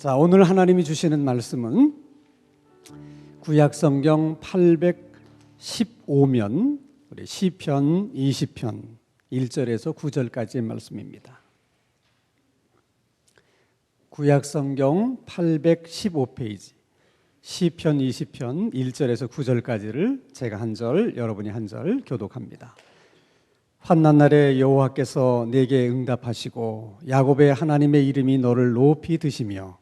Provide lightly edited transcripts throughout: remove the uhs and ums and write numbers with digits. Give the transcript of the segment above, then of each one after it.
자, 오늘 하나님이 주시는 말씀은 구약성경 815면 우리 시편 20편 1절에서 9절까지의 말씀입니다. 구약성경 815페이지 시편 20편 1절에서 9절까지를 제가 한 절, 여러분이 한 절 교독합니다. 환난 날에 여호와께서 내게 응답하시고 야곱의 하나님의 이름이 너를 높이 드시며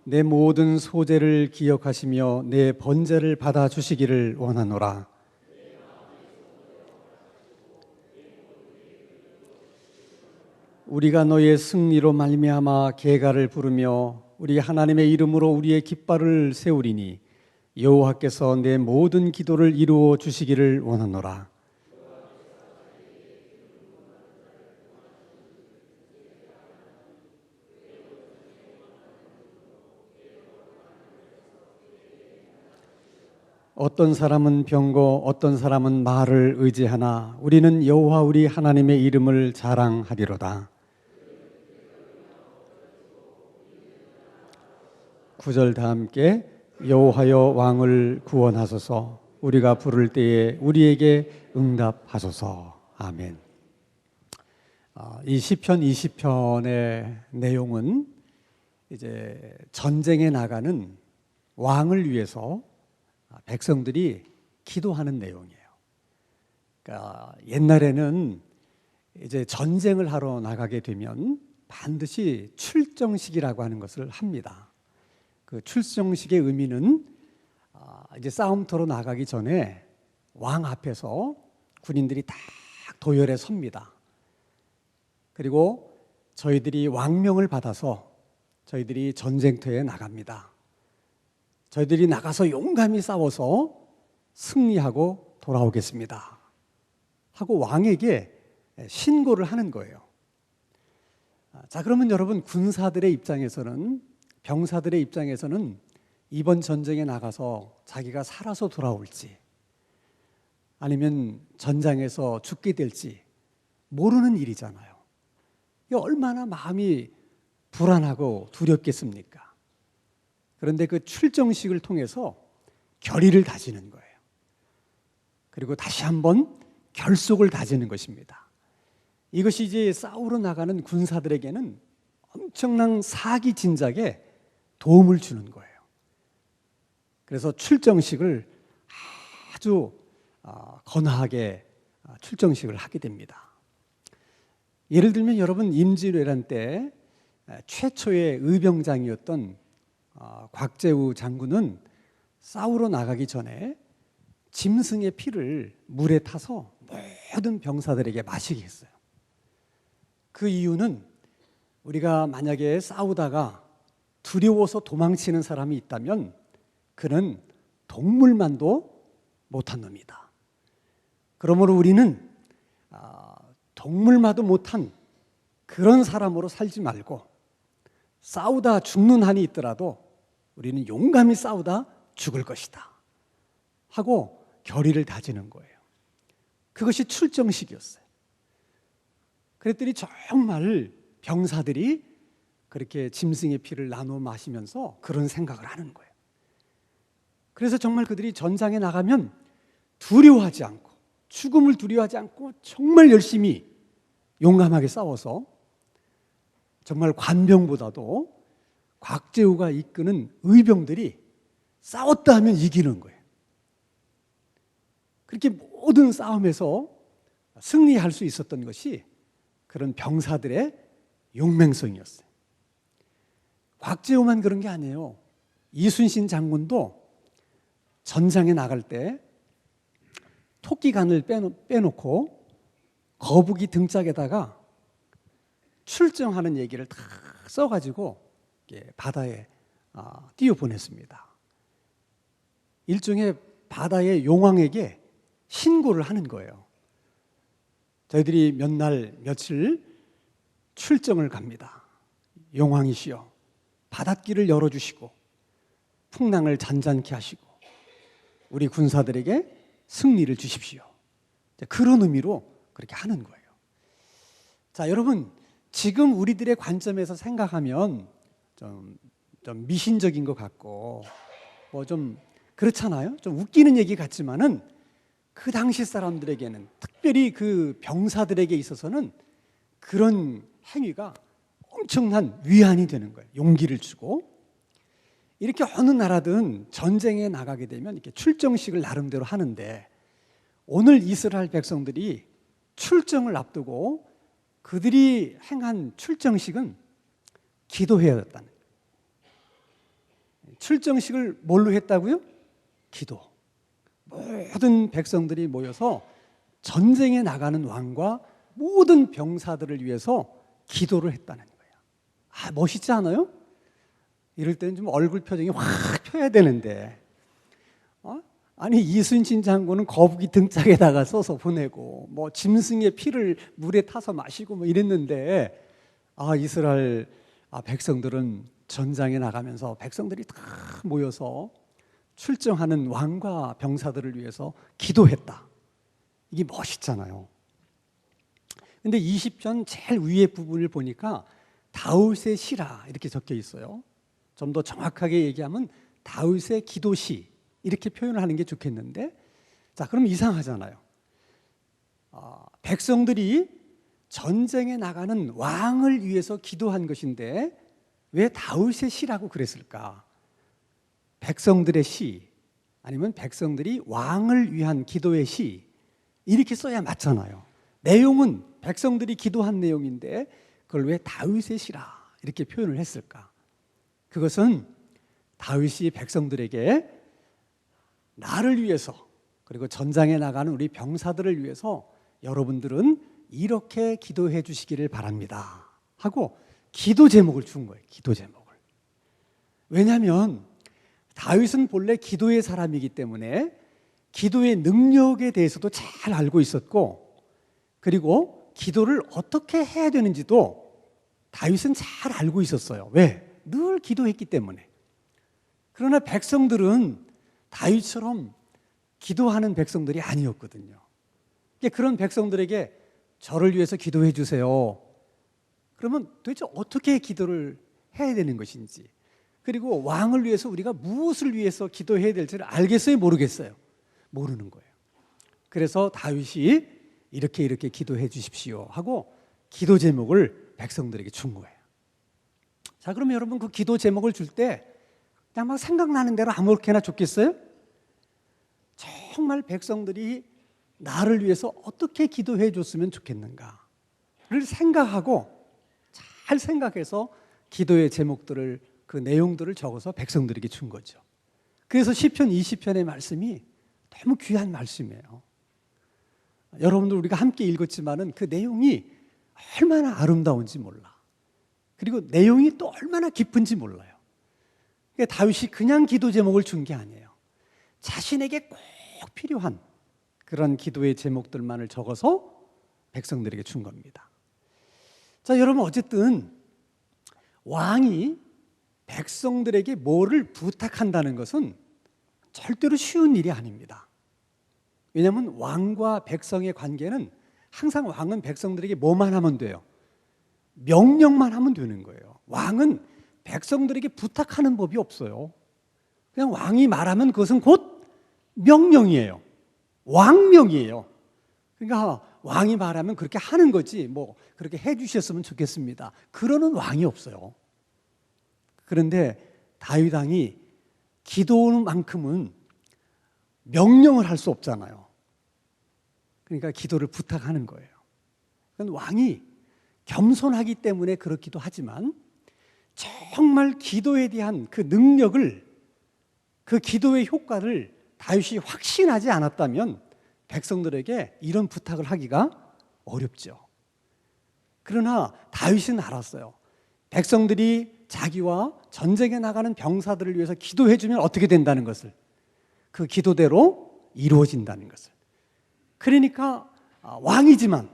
내 모든 소재를 기억하시며 내 번제를 받아주시기를 원하노라. 우리가 너의 승리로 말미암아 계가를 부르며 우리 하나님의 이름으로 우리의 깃발을 세우리니 여호와께서 내 모든 기도를 이루어 주시기를 원하노라. 어떤 사람은 병거, 어떤 사람은 말을 의지하나 우리는 여호와 우리 하나님의 이름을 자랑하리로다. 9절 다 함께 여호와여 왕을 구원하소서. 우리가 부를 때에 우리에게 응답하소서. 아멘. 이 시편 20편의 내용은 이제 전쟁에 나가는 왕을 위해서 백성들이 기도하는 내용이에요. 그러니까 옛날에는 이제 전쟁을 하러 나가게 되면 반드시 출정식이라고 하는 것을 합니다. 그 출정식의 의미는 이제 싸움터로 나가기 전에 왕 앞에서 군인들이 딱 도열에 섭니다. 그리고 저희들이 왕명을 받아서 저희들이 전쟁터에 나갑니다. 저희들이 나가서 용감히 싸워서 승리하고 돌아오겠습니다 하고 왕에게 신고를 하는 거예요. 자, 그러면 여러분, 군사들의 입장에서는, 병사들의 입장에서는 이번 전쟁에 나가서 자기가 살아서 돌아올지 아니면 전장에서 죽게 될지 모르는 일이잖아요. 이게 얼마나 마음이 불안하고 두렵겠습니까? 그런데 그 출정식을 통해서 결의를 다지는 거예요. 그리고 다시 한번 결속을 다지는 것입니다. 이것이 이제 싸우러 나가는 군사들에게는 엄청난 사기 진작에 도움을 주는 거예요. 그래서 출정식을 아주 거나하게 출정식을 하게 됩니다. 예를 들면 여러분, 임진왜란 때 최초의 의병장이었던 곽재우 장군은 싸우러 나가기 전에 짐승의 피를 물에 타서 모든 병사들에게 마시게 했어요. 그 이유는 우리가 만약에 싸우다가 두려워서 도망치는 사람이 있다면 그는 동물만도 못한 놈이다. 그러므로 우리는 동물만도 못한 그런 사람으로 살지 말고 싸우다 죽는 한이 있더라도 우리는 용감히 싸우다 죽을 것이다 하고 결의를 다지는 거예요. 그것이 출정식이었어요. 그랬더니 정말 병사들이 그렇게 짐승의 피를 나눠 마시면서 그런 생각을 하는 거예요. 그래서 정말 그들이 전장에 나가면 두려워하지 않고, 죽음을 두려워하지 않고 정말 열심히 용감하게 싸워서 정말 관병보다도 곽재우가 이끄는 의병들이 싸웠다 하면 이기는 거예요. 그렇게 모든 싸움에서 승리할 수 있었던 것이 그런 병사들의 용맹성이었어요. 곽재우만 그런 게 아니에요. 이순신 장군도 전장에 나갈 때 토끼간을 빼놓고 거북이 등짝에다가 출정하는 얘기를 다 써가지고 바다에 띄워보냈습니다. 일종의 바다의 용왕에게 신고를 하는 거예요. 저희들이 몇 날 며칠 출정을 갑니다. 용왕이시여, 바닷길을 열어주시고 풍랑을 잔잔케 하시고 우리 군사들에게 승리를 주십시오. 그런 의미로 그렇게 하는 거예요. 자, 여러분, 지금 우리들의 관점에서 생각하면 좀 미신적인 것 같고 뭐 좀 그렇잖아요. 좀 웃기는 얘기 같지만은 그 당시 사람들에게는, 특별히 그 병사들에게 있어서는 그런 행위가 엄청난 위안이 되는 거예요. 용기를 주고. 이렇게 어느 나라든 전쟁에 나가게 되면 이렇게 출정식을 나름대로 하는데, 오늘 이스라엘 백성들이 출정을 앞두고 그들이 행한 출정식은 기도회였다는 거예요. 출정식을 뭘로 했다고요? 기도. 모든 백성들이 모여서 전쟁에 나가는 왕과 모든 병사들을 위해서 기도를 했다는 거예요. 아, 멋있지 않아요? 이럴 때는 좀 얼굴 표정이 확 펴야 되는데, 아니 이순신 장군은 거북이 등짝에다가 써서 보내고 뭐 짐승의 피를 물에 타서 마시고 뭐 이랬는데, 이스라엘 백성들은 전장에 나가면서 백성들이 다 모여서 출정하는 왕과 병사들을 위해서 기도했다. 이게 멋있잖아요. 근데 20편 제일 위에 부분을 보니까 다윗의 시라 이렇게 적혀 있어요. 좀 더 정확하게 얘기하면 다윗의 기도시 이렇게 표현을 하는 게 좋겠는데, 자, 그럼 이상하잖아요. 백성들이 전쟁에 나가는 왕을 위해서 기도한 것인데 왜 다윗의 시라고 그랬을까? 백성들의 시 아니면 백성들이 왕을 위한 기도의 시 이렇게 써야 맞잖아요. 내용은 백성들이 기도한 내용인데 그걸 왜 다윗의 시라 이렇게 표현을 했을까? 그것은 다윗이 백성들에게 나를 위해서, 그리고 전장에 나가는 우리 병사들을 위해서 여러분들은 이렇게 기도해 주시기를 바랍니다 하고 기도 제목을 준 거예요. 기도 제목을. 왜냐하면 다윗은 본래 기도의 사람이기 때문에 기도의 능력에 대해서도 잘 알고 있었고, 그리고 기도를 어떻게 해야 되는지도 다윗은 잘 알고 있었어요. 왜? 늘 기도했기 때문에. 그러나 백성들은 다윗처럼 기도하는 백성들이 아니었거든요. 그런 백성들에게 저를 위해서 기도해 주세요. 그러면 도대체 어떻게 기도를 해야 되는 것인지, 그리고 왕을 위해서 우리가 무엇을 위해서 기도해야 될지를 알겠어요? 모르겠어요? 모르는 거예요. 그래서 다윗이 이렇게 기도해 주십시오 하고 기도 제목을 백성들에게 준 거예요. 자, 그러면 여러분 그 기도 제목을 줄 때 그냥 막 생각나는 대로 아무렇게나 줬겠어요? 정말 백성들이 나를 위해서 어떻게 기도해 줬으면 좋겠는가를 생각하고 잘 생각해서 기도의 제목들을, 그 내용들을 적어서 백성들에게 준 거죠. 그래서 시편 20편의 말씀이 너무 귀한 말씀이에요. 여러분들 우리가 함께 읽었지만은 그 내용이 얼마나 아름다운지 몰라. 그리고 내용이 또 얼마나 깊은지 몰라요. 그러니까 다윗이 그냥 기도 제목을 준 게 아니에요. 자신에게 꼭 필요한 그런 기도의 제목들만을 적어서 백성들에게 준 겁니다. 자, 여러분 어쨌든 왕이 백성들에게 뭐를 부탁한다는 것은 절대로 쉬운 일이 아닙니다. 왜냐하면 왕과 백성의 관계는 항상 왕은 백성들에게 뭐만 하면 돼요? 명령만 하면 되는 거예요. 왕은 백성들에게 부탁하는 법이 없어요. 그냥 왕이 말하면 그것은 곧 명령이에요. 왕명이에요. 그러니까 왕이 말하면 그렇게 하는 거지, 뭐 그렇게 해 주셨으면 좋겠습니다, 그러는 왕이 없어요. 그런데 다윗 왕이 기도하는 만큼은 명령을 할 수 없잖아요. 그러니까 기도를 부탁하는 거예요. 그건 왕이 겸손하기 때문에 그렇기도 하지만 정말 기도에 대한 그 능력을, 그 기도의 효과를 다윗이 확신하지 않았다면 백성들에게 이런 부탁을 하기가 어렵죠. 그러나 다윗은 알았어요. 백성들이 자기와 전쟁에 나가는 병사들을 위해서 기도해 주면 어떻게 된다는 것을, 그 기도대로 이루어진다는 것을. 그러니까 왕이지만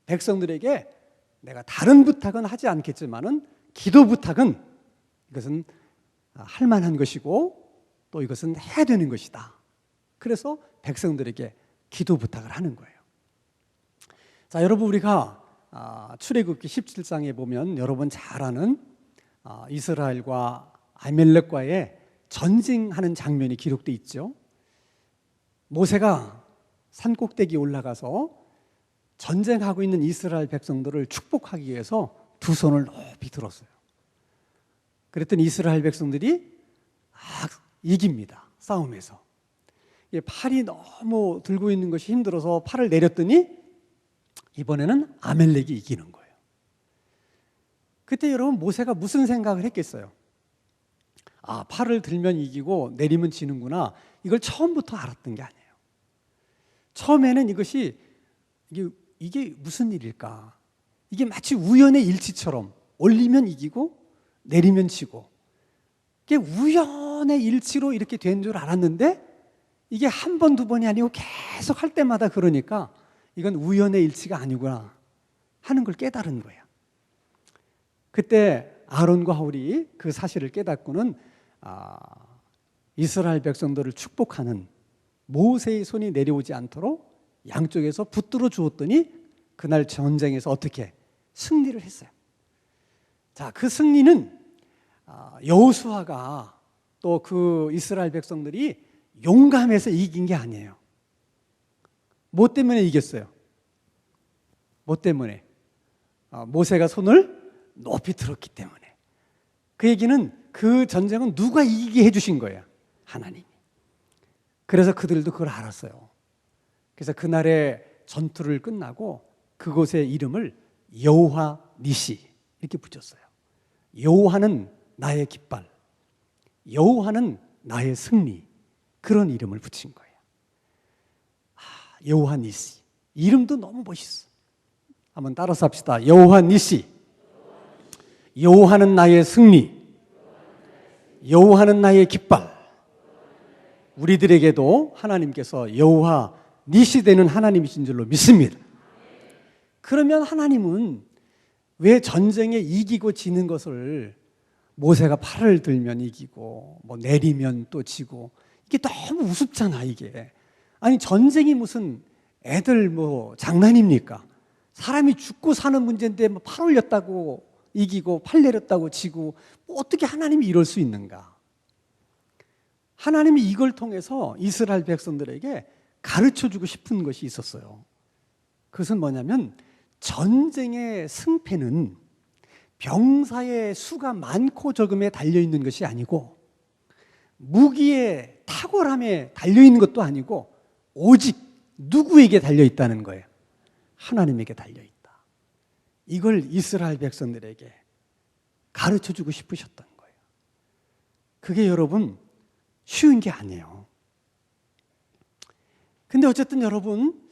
백성들에게 내가 다른 부탁은 하지 않겠지만은 기도 부탁은 이것은 할 만한 것이고 또 이것은 해야 되는 것이다. 그래서 백성들에게 기도 부탁을 하는 거예요. 자, 여러분 우리가 출애굽기 17장에 보면 여러분 잘 아는 이스라엘과 아말렉과의 전쟁하는 장면이 기록되어 있죠. 모세가 산꼭대기에 올라가서 전쟁하고 있는 이스라엘 백성들을 축복하기 위해서 두 손을 높이 들었어요. 그랬더니 이스라엘 백성들이 이깁니다. 싸움에서. 팔이 너무 들고 있는 것이 힘들어서 팔을 내렸더니 이번에는 아말렉이 이기는 거예요. 그때 여러분 모세가 무슨 생각을 했겠어요? 팔을 들면 이기고 내리면 지는구나. 이걸 처음부터 알았던 게 아니에요. 처음에는 이게 무슨 일일까? 이게 마치 우연의 일치처럼 올리면 이기고 내리면 지고, 이게 우연의 일치로 이렇게 된 줄 알았는데 이게 한 번, 두 번이 아니고 계속 할 때마다 그러니까 이건 우연의 일치가 아니구나 하는 걸 깨달은 거예요. 그때 아론과 홀이 그 사실을 깨닫고는 이스라엘 백성들을 축복하는 모세의 손이 내려오지 않도록 양쪽에서 붙들어 주었더니 그날 전쟁에서 어떻게 승리를 했어요. 자, 그 승리는 여호수아가 또 그 이스라엘 백성들이 용감해서 이긴 게 아니에요. 뭐 때문에 이겼어요? 뭐 때문에? 모세가 손을 높이 들었기 때문에. 그 얘기는 그 전쟁은 누가 이기게 해주신 거예요? 하나님이. 그래서 그들도 그걸 알았어요. 그래서 그날의 전투를 끝나고 그곳의 이름을 여호와 니시 이렇게 붙였어요. 여호와는 나의 깃발, 여호와는 나의 승리, 그런 이름을 붙인 거예요. 여호와 니시. 이름도 너무 멋있어. 한번 따라서 합시다. 여호와 니시. 여호와는 나의 승리, 여호와는 나의 깃발. 우리들에게도 하나님께서 여호와 니시 되는 하나님이신 줄로 믿습니다. 그러면 하나님은 왜 전쟁에 이기고 지는 것을 모세가 팔을 들면 이기고 뭐 내리면 또 지고, 이게 너무 우습잖아 이게. 아니 전쟁이 무슨 애들 뭐 장난입니까? 사람이 죽고 사는 문제인데 뭐 팔 올렸다고 이기고 팔 내렸다고 지고 뭐 어떻게 하나님이 이럴 수 있는가? 하나님이 이걸 통해서 이스라엘 백성들에게 가르쳐주고 싶은 것이 있었어요. 그것은 뭐냐면 전쟁의 승패는 병사의 수가 많고 적음에 달려있는 것이 아니고 무기의 탁월함에 달려있는 것도 아니고 오직 누구에게 달려있다는 거예요? 하나님에게 달려있다. 이걸 이스라엘 백성들에게 가르쳐주고 싶으셨던 거예요. 그게 여러분 쉬운 게 아니에요. 근데 어쨌든 여러분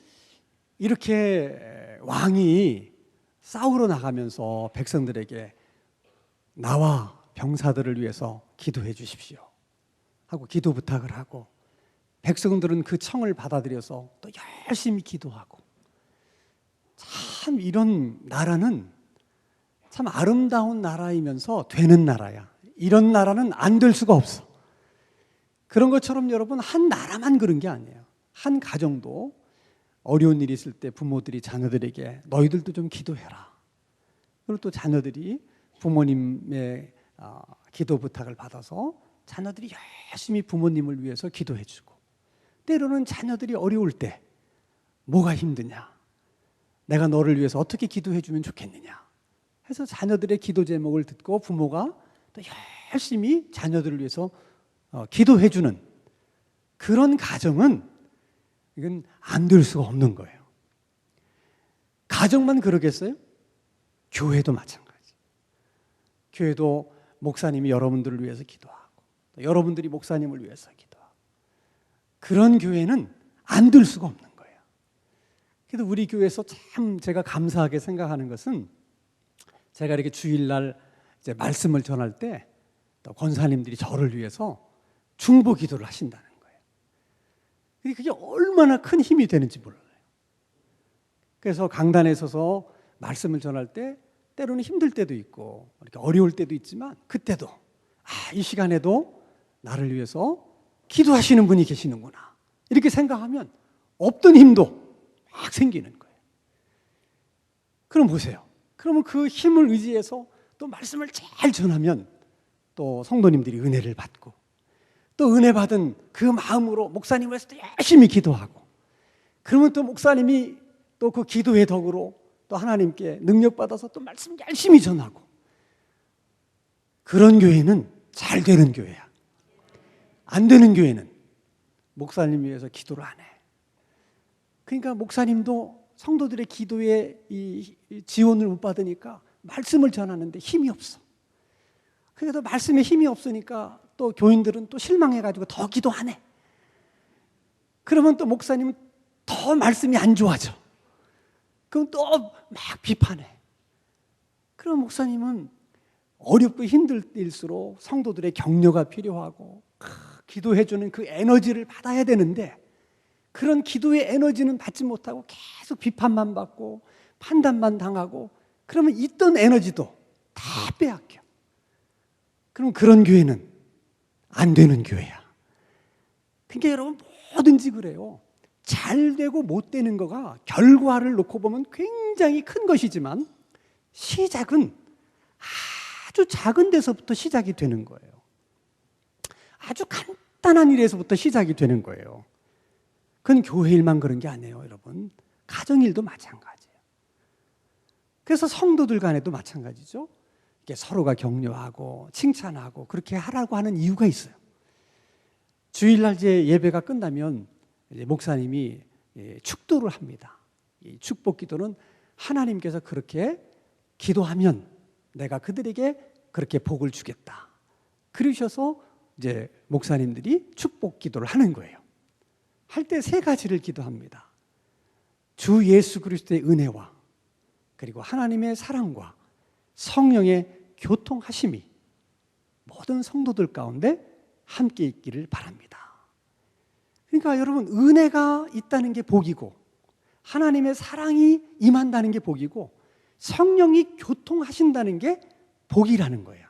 이렇게 왕이 싸우러 나가면서 백성들에게 나와 병사들을 위해서 기도해 주십시오 하고 기도 부탁을 하고, 백성들은 그 청을 받아들여서 또 열심히 기도하고, 참 이런 나라는 참 아름다운 나라이면서 되는 나라야. 이런 나라는 안 될 수가 없어. 그런 것처럼 여러분 한 나라만 그런 게 아니에요. 한 가정도 어려운 일이 있을 때 부모들이 자녀들에게 너희들도 좀 기도해라. 그리고 또 자녀들이 부모님의 기도 부탁을 받아서 자녀들이 열심히 부모님을 위해서 기도해주고, 때로는 자녀들이 어려울 때 뭐가 힘드냐, 내가 너를 위해서 어떻게 기도해주면 좋겠느냐 해서 자녀들의 기도 제목을 듣고 부모가 또 열심히 자녀들을 위해서 기도해주는 그런 가정은 이건 안 될 수가 없는 거예요. 가정만 그러겠어요? 교회도 마찬가지. 교회도 목사님이 여러분들을 위해서 기도하고 또 여러분들이 목사님을 위해서 기도하고, 그런 교회는 안 될 수가 없는 거예요. 그래도 우리 교회에서 참 제가 감사하게 생각하는 것은, 제가 이렇게 주일날 이제 말씀을 전할 때 또 권사님들이 저를 위해서 중보 기도를 하신다는 거예요. 그게 얼마나 큰 힘이 되는지 몰라요. 그래서 강단에 서서 말씀을 전할 때 때로는 힘들 때도 있고 이렇게 어려울 때도 있지만, 그때도 이 시간에도 나를 위해서 기도하시는 분이 계시는구나 이렇게 생각하면 없던 힘도 막 생기는 거예요. 그럼 보세요. 그러면 그 힘을 의지해서 또 말씀을 잘 전하면 또 성도님들이 은혜를 받고, 또 은혜 받은 그 마음으로 목사님을 위해서 또 열심히 기도하고, 그러면 또 목사님이 또 그 기도의 덕으로 또 하나님께 능력받아서 또 말씀 열심히 전하고, 그런 교회는 잘 되는 교회야. 안 되는 교회는 목사님 위해서 기도를 안 해. 그러니까 목사님도 성도들의 기도에 이 지원을 못 받으니까 말씀을 전하는데 힘이 없어. 그래도 말씀에 힘이 없으니까 또 교인들은 또 실망해가지고 더 기도 안 해. 그러면 또 목사님은 더 말씀이 안 좋아져. 그럼 또 막 비판해. 그럼 목사님은 어렵고 힘들 때일수록 성도들의 격려가 필요하고 기도해주는 그 에너지를 받아야 되는데, 그런 기도의 에너지는 받지 못하고 계속 비판만 받고 판단만 당하고, 그러면 있던 에너지도 다 빼앗겨. 그럼 그런 교회는 안 되는 교회야. 그러니까 여러분 뭐든지 그래요. 잘 되고 못 되는 거가 결과를 놓고 보면 굉장히 큰 것이지만 시작은 아주 작은 데서부터 시작이 되는 거예요. 아주 간단한 일에서부터 시작이 되는 거예요. 그건 교회 일만 그런 게 아니에요, 여러분. 가정일도 마찬가지예요. 그래서 성도들 간에도 마찬가지죠. 이렇게 서로가 격려하고 칭찬하고 그렇게 하라고 하는 이유가 있어요. 주일날 이제 예배가 끝나면 이제 목사님이 축도를 합니다. 이 축복 기도는 하나님께서 그렇게 기도하면 내가 그들에게 그렇게 복을 주겠다. 그러셔서 이제 목사님들이 축복 기도를 하는 거예요. 할 때 세 가지를 기도합니다. 주 예수 그리스도의 은혜와, 그리고 하나님의 사랑과 성령의 교통하심이 모든 성도들 가운데 함께 있기를 바랍니다. 그러니까 여러분, 은혜가 있다는 게 복이고, 하나님의 사랑이 임한다는 게 복이고, 성령이 교통하신다는 게 복이라는 거예요.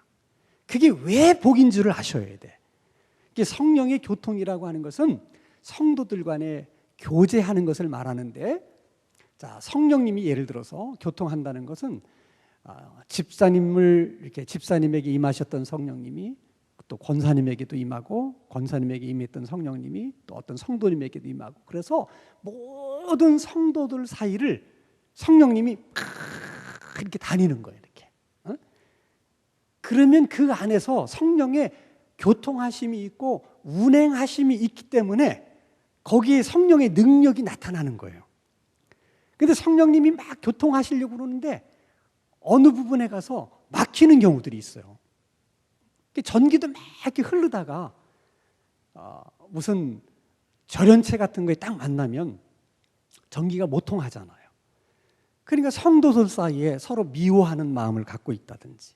그게 왜 복인 줄을 아셔야 돼. 성령의 교통이라고 하는 것은 성도들 간에 교제하는 것을 말하는데, 자, 성령님이 예를 들어서 교통한다는 것은 집사님에게 임하셨던 성령님이 또 권사님에게도 임하고, 권사님에게 임했던 성령님이 또 어떤 성도님에게도 임하고, 그래서 모든 성도들 사이를 성령님이 이렇게 다니는 거예요. 이렇게. 그러면 그 안에서 성령의 교통하심이 있고 운행하심이 있기 때문에 거기에 성령의 능력이 나타나는 거예요. 그런데 성령님이 막 교통하시려고 그러는데 어느 부분에 가서 막히는 경우들이 있어요. 전기도 막 이렇게 흐르다가 무슨 절연체 같은 거에 딱 만나면 전기가 못 통하잖아요. 그러니까 성도들 사이에 서로 미워하는 마음을 갖고 있다든지,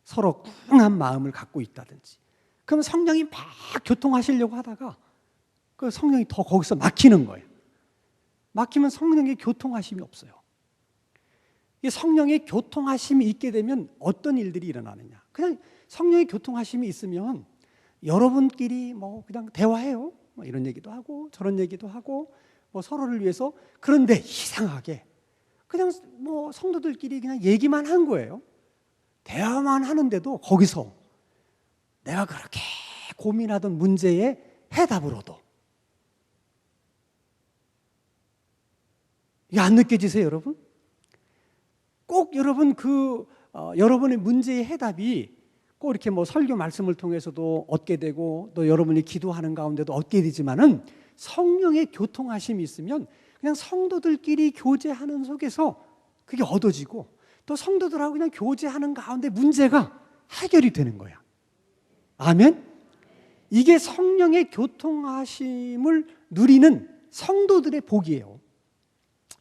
서로 꿍한 마음을 갖고 있다든지, 그럼 성령이 막 교통하시려고 하다가 그 성령이 더 거기서 막히는 거예요. 막히면 성령의 교통하심이 없어요. 이 성령의 교통하심이 있게 되면 어떤 일들이 일어나느냐? 그냥 성령의 교통하심이 있으면 여러분끼리 뭐 그냥 대화해요. 뭐 이런 얘기도 하고 저런 얘기도 하고 뭐 서로를 위해서. 그런데 이상하게 그냥 뭐 성도들끼리 그냥 얘기만 한 거예요. 대화만 하는데도 거기서 내가 그렇게 고민하던 문제의 해답을 얻어. 이게 안 느껴지세요, 여러분? 꼭 여러분 여러분의 문제의 해답이 꼭 이렇게 뭐 설교 말씀을 통해서도 얻게 되고 또 여러분이 기도하는 가운데도 얻게 되지만은 성령의 교통하심이 있으면 그냥 성도들끼리 교제하는 속에서 그게 얻어지고 또 성도들하고 그냥 교제하는 가운데 문제가 해결이 되는 거야. 아멘? 이게 성령의 교통하심을 누리는 성도들의 복이에요.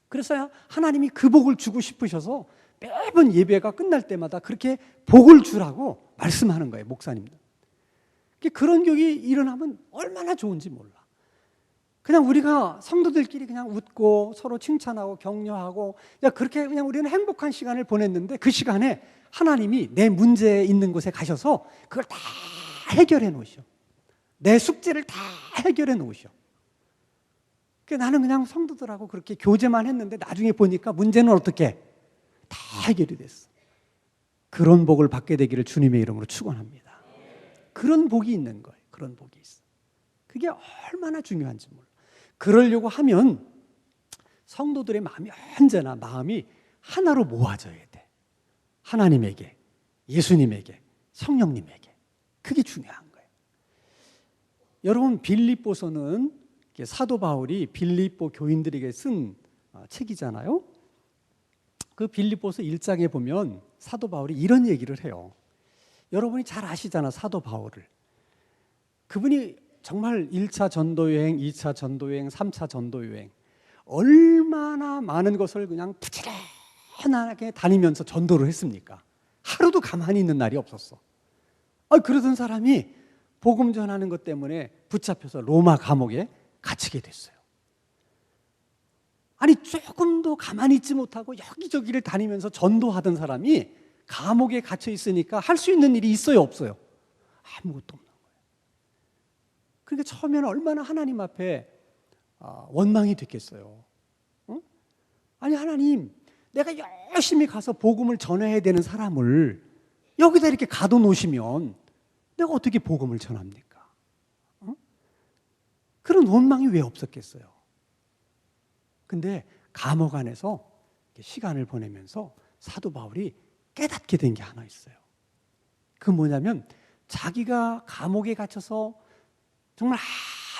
그래서 하나님이 그 복을 주고 싶으셔서 매번 예배가 끝날 때마다 그렇게 복을 주라고 말씀하는 거예요, 목사님들. 그런 격이 일어나면 얼마나 좋은지 몰라. 그냥 우리가 성도들끼리 그냥 웃고 서로 칭찬하고 격려하고 그렇게 그냥 우리는 행복한 시간을 보냈는데, 그 시간에 하나님이 내 문제에 있는 곳에 가셔서 그걸 다 해결해 놓으셔. 내 숙제를 다 해결해 놓으셔. 나는 그냥 성도들하고 그렇게 교제만 했는데 나중에 보니까 문제는 어떻게 해결이 됐어. 그런 복을 받게 되기를 주님의 이름으로 축원합니다. 그런 복이 있는 거예요. 그런 복이 있어. 그게 얼마나 중요한지 몰라. 그러려고 하면 성도들의 마음이 언제나 마음이 하나로 모아져야 돼. 하나님에게, 예수님에게, 성령님에게. 그게 중요한 거예요. 여러분, 빌립보서는 사도 바울이 빌립보 교인들에게 쓴 책이잖아요. 그 빌립보서 1장에 보면 사도 바울이 이런 얘기를 해요. 여러분이 잘 아시잖아, 사도 바울을. 그분이 정말 1차 전도여행, 2차 전도여행, 3차 전도여행 얼마나 많은 것을 그냥 부지런하게 다니면서 전도를 했습니까? 하루도 가만히 있는 날이 없었어. 그러던 사람이 복음 전하는 것 때문에 붙잡혀서 로마 감옥에 갇히게 됐어요. 아니, 조금도 가만히 있지 못하고 여기저기를 다니면서 전도하던 사람이 감옥에 갇혀 있으니까 할 수 있는 일이 있어요, 없어요? 아무것도 없는 거예요. 그러니까 처음에는 얼마나 하나님 앞에 원망이 됐겠어요. 아니, 하나님, 내가 열심히 가서 복음을 전해야 되는 사람을 여기다 이렇게 가둬놓으시면 내가 어떻게 복음을 전합니까? 그런 원망이 왜 없었겠어요? 근데 감옥 안에서 시간을 보내면서 사도 바울이 깨닫게 된 게 하나 있어요. 그 뭐냐면 자기가 감옥에 갇혀서 정말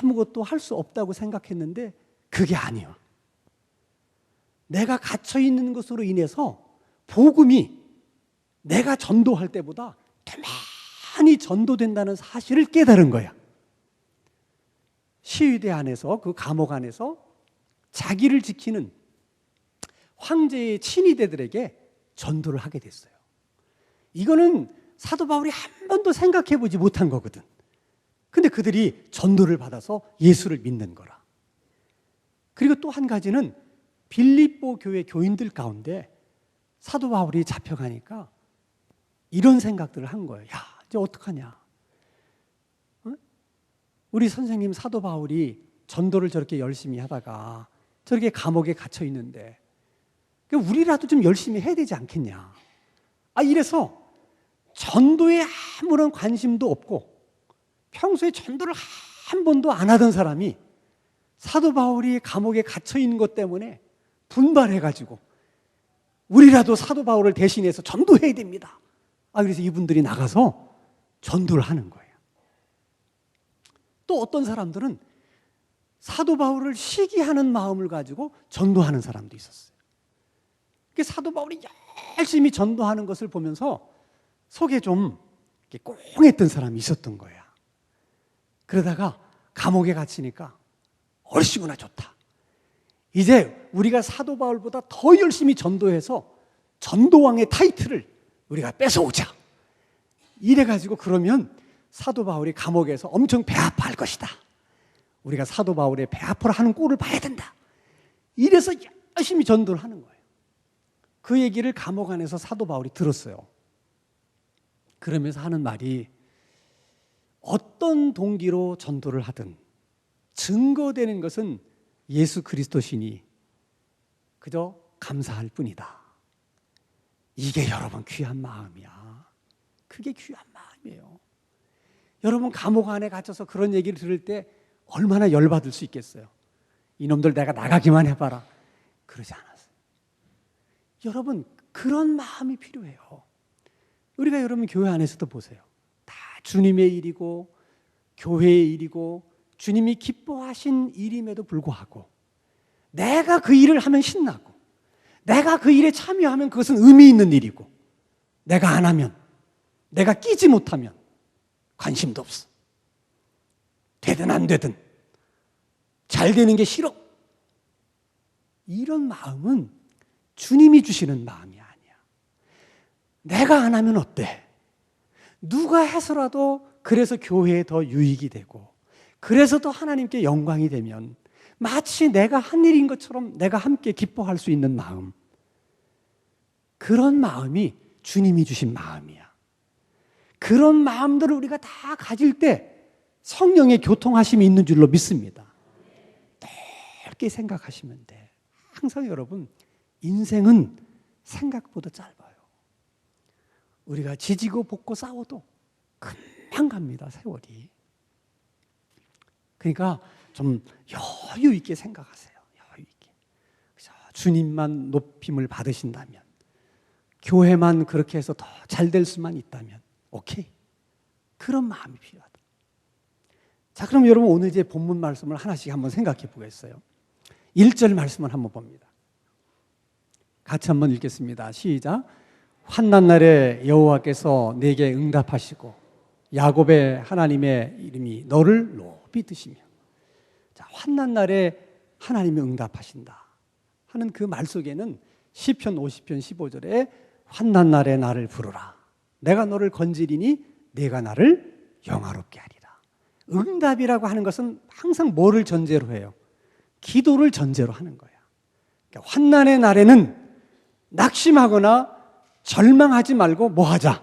아무것도 할 수 없다고 생각했는데 그게 아니에요. 내가 갇혀 있는 것으로 인해서 복음이 내가 전도할 때보다 더 많이 전도된다는 사실을 깨달은 거야. 시위대 안에서, 그 감옥 안에서 자기를 지키는 황제의 친위대들에게 전도를 하게 됐어요. 이거는 사도 바울이 한 번도 생각해 보지 못한 거거든. 근데 그들이 전도를 받아서 예수를 믿는 거라. 그리고 또 한 가지는 빌립보 교회 교인들 가운데 사도 바울이 잡혀가니까 이런 생각들을 한 거예요. 야, 이제 어떡하냐. 우리 선생님 사도 바울이 전도를 저렇게 열심히 하다가 저렇게 감옥에 갇혀 있는데 우리라도 좀 열심히 해야 되지 않겠냐. 이래서 전도에 아무런 관심도 없고 평소에 전도를 한 번도 안 하던 사람이 사도 바울이 감옥에 갇혀 있는 것 때문에 분발해가지고 우리라도 사도 바울을 대신해서 전도해야 됩니다. 그래서 이분들이 나가서 전도를 하는 거예요. 또 어떤 사람들은 사도 바울을 시기하는 마음을 가지고 전도하는 사람도 있었어요. 사도 바울이 열심히 전도하는 것을 보면서 속에 좀 꽁했던 사람이 있었던 거야. 그러다가 감옥에 갇히니까 얼씨구나 좋다. 이제 우리가 사도 바울보다 더 열심히 전도해서 전도왕의 타이틀을 우리가 뺏어오자. 이래가지고 그러면 사도 바울이 감옥에서 엄청 배 아파할 것이다. 우리가 사도 바울의 배 아파를 하는 꼴을 봐야 된다. 이래서 열심히 전도를 하는 거예요. 그 얘기를 감옥 안에서 사도 바울이 들었어요. 그러면서 하는 말이 어떤 동기로 전도를 하든 증거되는 것은 예수 그리스도시니 그저 감사할 뿐이다. 이게 여러분 귀한 마음이야. 그게 귀한 마음이에요. 여러분 감옥 안에 갇혀서 그런 얘기를 들을 때 얼마나 열받을 수 있겠어요. 이놈들 내가 나가기만 해봐라. 그러지 않았어요. 여러분 그런 마음이 필요해요. 우리가 여러분 교회 안에서도 보세요. 다 주님의 일이고 교회의 일이고 주님이 기뻐하신 일임에도 불구하고 내가 그 일을 하면 신나고 내가 그 일에 참여하면 그것은 의미 있는 일이고 내가 안 하면 내가 끼지 못하면 관심도 없어. 되든 안 되든 잘 되는 게 싫어. 이런 마음은 주님이 주시는 마음이 아니야. 내가 안 하면 어때? 누가 해서라도 그래서 교회에 더 유익이 되고 그래서 더 하나님께 영광이 되면 마치 내가 한 일인 것처럼 내가 함께 기뻐할 수 있는 마음, 그런 마음이 주님이 주신 마음이야. 그런 마음들을 우리가 다 가질 때 성령의 교통하심이 있는 줄로 믿습니다. 넓게 생각하시면 돼. 항상 여러분 인생은 생각보다 짧아요. 우리가 지지고 볶고 싸워도 금방 갑니다, 세월이. 그러니까 좀 여유 있게 생각하세요. 여유 있게. 주님만 높임을 받으신다면, 교회만 그렇게 해서 더 잘 될 수만 있다면 오케이. 그런 마음이 필요하다. 자, 그럼 여러분 오늘 이제 본문 말씀을 하나씩 한번 생각해 보겠어요. 1절 말씀을 한번 봅니다. 같이 한번 읽겠습니다. 시작. 환난 날에 여호와께서 내게 응답하시고 야곱의 하나님의 이름이 너를 높이 드시며. 자, 환난 날에 하나님이 응답하신다 하는 그 말 속에는 시편 50편 15절에 환난 날에 나를 부르라. 내가 너를 건지리니 내가 나를 영화롭게 하리라. 응답이라고 하는 것은 항상 뭐를 전제로 해요? 기도를 전제로 하는 거야. 그러니까 환난의 날에는 낙심하거나 절망하지 말고 뭐 하자?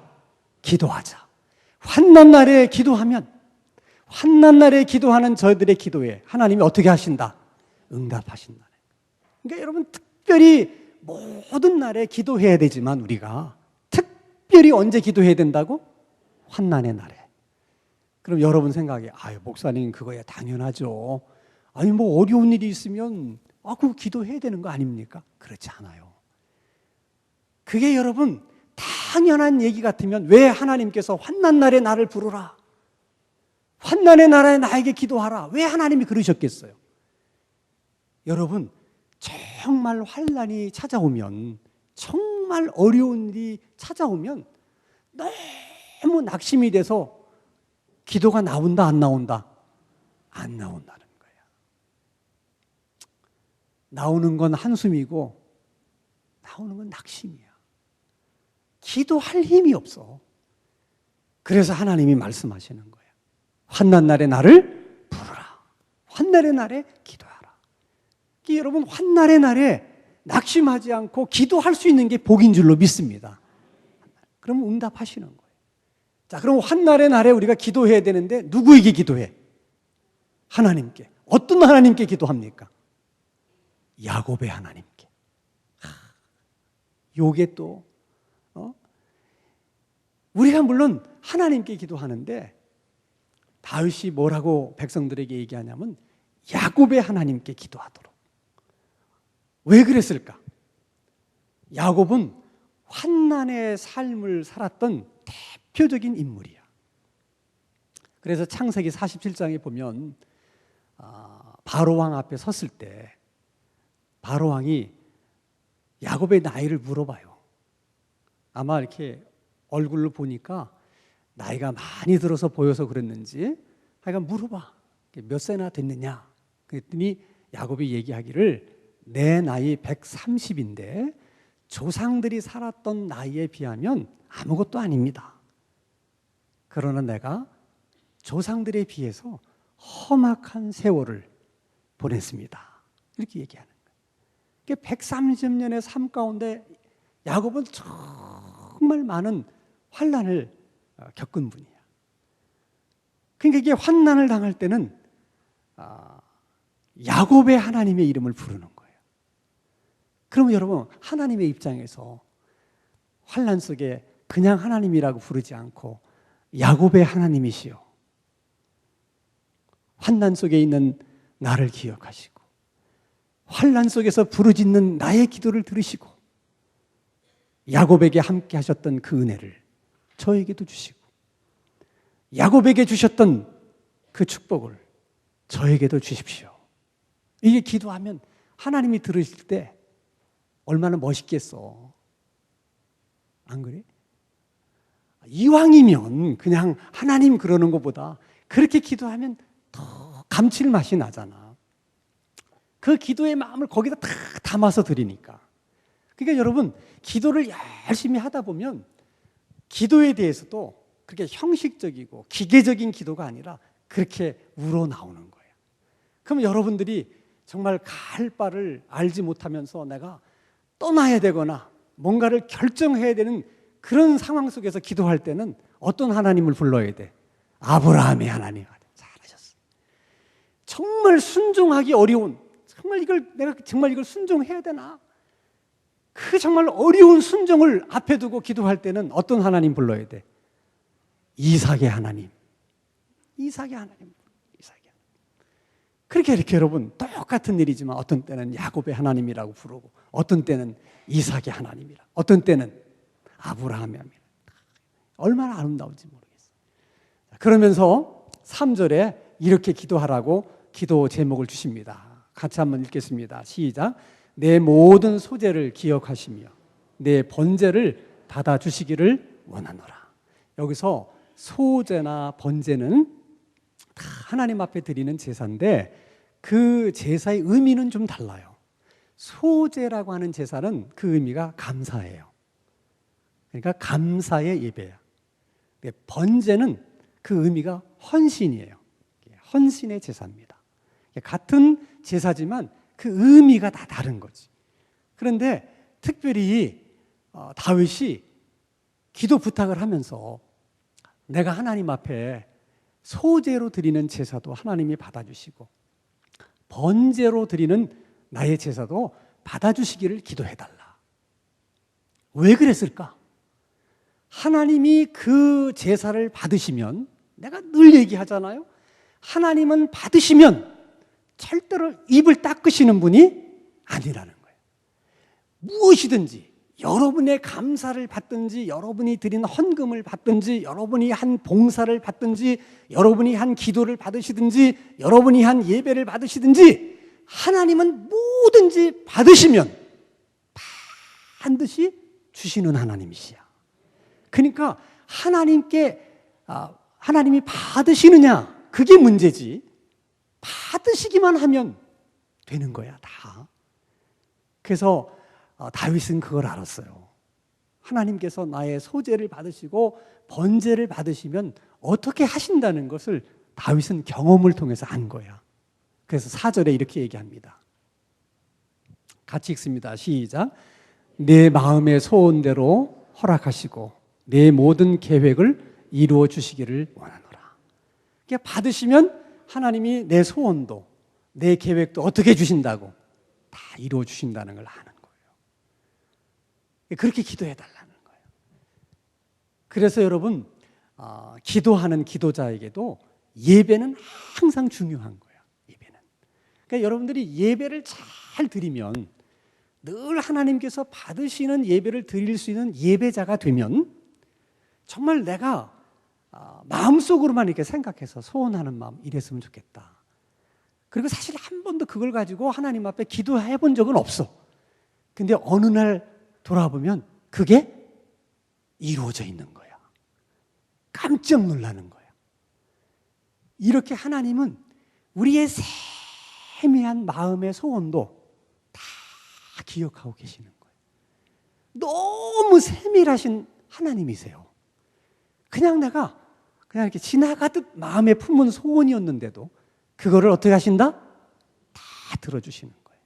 기도하자. 환난 날에 기도하면, 환난 날에 기도하는 저희들의 기도에 하나님이 어떻게 하신다? 응답하신다. 그러니까 여러분 특별히 모든 날에 기도해야 되지만 우리가 특별히 언제 기도해야 된다고? 환난의 날에. 그럼 여러분 생각에 아유 목사님 그거야 당연하죠. 아니 뭐 어려운 일이 있으면 그거 기도해야 되는 거 아닙니까? 그렇지 않아요. 그게 여러분 당연한 얘기 같으면 왜 하나님께서 환난 날에 나를 부르라, 환난의 날에 나에게 기도하라, 왜 하나님이 그러셨겠어요? 여러분 정말 환난이 찾아오면, 정말 어려운 일이 찾아오면 너무 낙심이 돼서 기도가 나온다 안 나온다? 안 나온다는 거야. 나오는 건 한숨이고 나오는 건 낙심이야. 기도할 힘이 없어. 그래서 하나님이 말씀하시는 거예요. 환난 날에 나를 부르라. 환난의 날에 기도하라. 여러분 환난의 날에 낙심하지 않고 기도할 수 있는 게 복인 줄로 믿습니다. 그럼 응답하시는 거예요. 자, 그럼 환난의 날에 우리가 기도해야 되는데 누구에게 기도해? 하나님께. 어떤 하나님께 기도합니까? 야곱의 하나님께. 요게 또 우리가 물론 하나님께 기도하는데 다윗이 뭐라고 백성들에게 얘기하냐면 야곱의 하나님께 기도하도록. 왜 그랬을까? 야곱은 환난의 삶을 살았던 대표적인 인물이야. 그래서 창세기 47장에 보면 바로왕 앞에 섰을 때 바로왕이 야곱의 나이를 물어봐요. 아마 이렇게 얼굴로 보니까 나이가 많이 들어서 보여서 그랬는지 하여간 물어봐. 몇 세나 됐느냐? 그랬더니 야곱이 얘기하기를 내 나이 130인데 조상들이 살았던 나이에 비하면 아무것도 아닙니다. 그러나 내가 조상들에 비해서 험악한 세월을 보냈습니다. 이렇게 얘기하는 거예요. 130년의 삶 가운데 야곱은 정말 많은 환난을 겪은 분이야. 그러니까 이게 환난을 당할 때는 야곱의 하나님의 이름을 부르는 거예요. 그러면 여러분 하나님의 입장에서 환난 속에 그냥 하나님이라고 부르지 않고 야곱의 하나님이시여, 환난 속에 있는 나를 기억하시고 환난 속에서 부르짖는 나의 기도를 들으시고 야곱에게 함께 하셨던 그 은혜를 저에게도 주시고 야곱에게 주셨던 그 축복을 저에게도 주십시오. 이게 기도하면 하나님이 들으실 때 얼마나 멋있겠어. 안 그래? 이왕이면 그냥 하나님 그러는 것보다 그렇게 기도하면 더 감칠맛이 나잖아. 그 기도의 마음을 거기다 다 담아서 드리니까. 그러니까 여러분 기도를 열심히 하다 보면 기도에 대해서도 그렇게 형식적이고 기계적인 기도가 아니라 그렇게 우러나오는 거예요. 그럼 여러분들이 정말 갈 바를 알지 못하면서 내가 떠나야 되거나 뭔가를 결정해야 되는 그런 상황 속에서 기도할 때는 어떤 하나님을 불러야 돼? 아브라함의 하나님. 잘하셨어요. 정말 순종하기 어려운, 정말 내가 정말 이걸 순종해야 되나? 그 정말 어려운 순종을 앞에 두고 기도할 때는 어떤 하나님 불러야 돼? 이삭의 하나님. 이삭의 하나님. 이삭의 하나님. 그렇게 이렇게 여러분 똑같은 일이지만 어떤 때는 야곱의 하나님이라고 부르고 어떤 때는 이삭의 하나님이라, 어떤 때는 아브라함의 하나님. 얼마나 아름다운지 모르겠어요. 그러면서 3절에 이렇게 기도하라고 기도 제목을 주십니다. 같이 한번 읽겠습니다. 시작. 내 모든 소재를 기억하시며 내 번제를 받아주시기를 원하노라. 여기서 소제나 번제는 다 하나님 앞에 드리는 제사인데 그 제사의 의미는 좀 달라요. 소제라고 하는 제사는 그 의미가 감사예요. 그러니까 감사의 예배야. 번제는 그 의미가 헌신이에요. 헌신의 제사입니다. 같은 제사지만 그 의미가 다 다른 거지. 그런데 특별히 다윗이 기도 부탁을 하면서 내가 하나님 앞에 소제로 드리는 제사도 하나님이 받아주시고 번제로 드리는 나의 제사도 받아주시기를 기도해달라. 왜 그랬을까? 하나님이 그 제사를 받으시면, 내가 늘 얘기하잖아요. 하나님은 받으시면 절대로 입을 닦으시는 분이 아니라는 거예요. 무엇이든지 여러분의 감사를 받든지 여러분이 드린 헌금을 받든지 여러분이 한 봉사를 받든지 여러분이 한 기도를 받으시든지 여러분이 한 예배를 받으시든지 하나님은 뭐든지 받으시면 반드시 주시는 하나님이시야. 그러니까 하나님이 받으시느냐 그게 문제지, 받으시기만 하면 되는 거야 다. 그래서 다윗은 그걸 알았어요. 하나님께서 나의 소제를 받으시고 번제를 받으시면 어떻게 하신다는 것을 다윗은 경험을 통해서 안 거야. 그래서 4절에 이렇게 얘기합니다. 같이 읽습니다. 시작. 내 마음의 소원대로 허락하시고 내 모든 계획을 이루어 주시기를 원하노라. 그러니까 받으시면 하나님이 내 소원도 내 계획도 어떻게 주신다고? 다 이루어 주신다는 걸 아는 거예요. 그렇게 기도해 달라는 거예요. 그래서 여러분 기도하는 기도자에게도 예배는 항상 중요한 거예요. 예배는. 그러니까 여러분들이 예배를 잘 드리면 늘 하나님께서 받으시는 예배를 드릴 수 있는 예배자가 되면 정말 내가 마음속으로만 이렇게 생각해서 소원하는 마음 이랬으면 좋겠다. 그리고 사실 한 번도 그걸 가지고 하나님 앞에 기도해 본 적은 없어. 근데 어느 날 돌아보면 그게 이루어져 있는 거야. 깜짝 놀라는 거야. 이렇게 하나님은 우리의 세미한 마음의 소원도 다 기억하고 계시는 거예요. 너무 세밀하신 하나님이세요. 그냥 내가 이렇게 지나가듯 마음에 품은 소원이었는데도 그거를 어떻게 하신다? 다 들어주시는 거예요.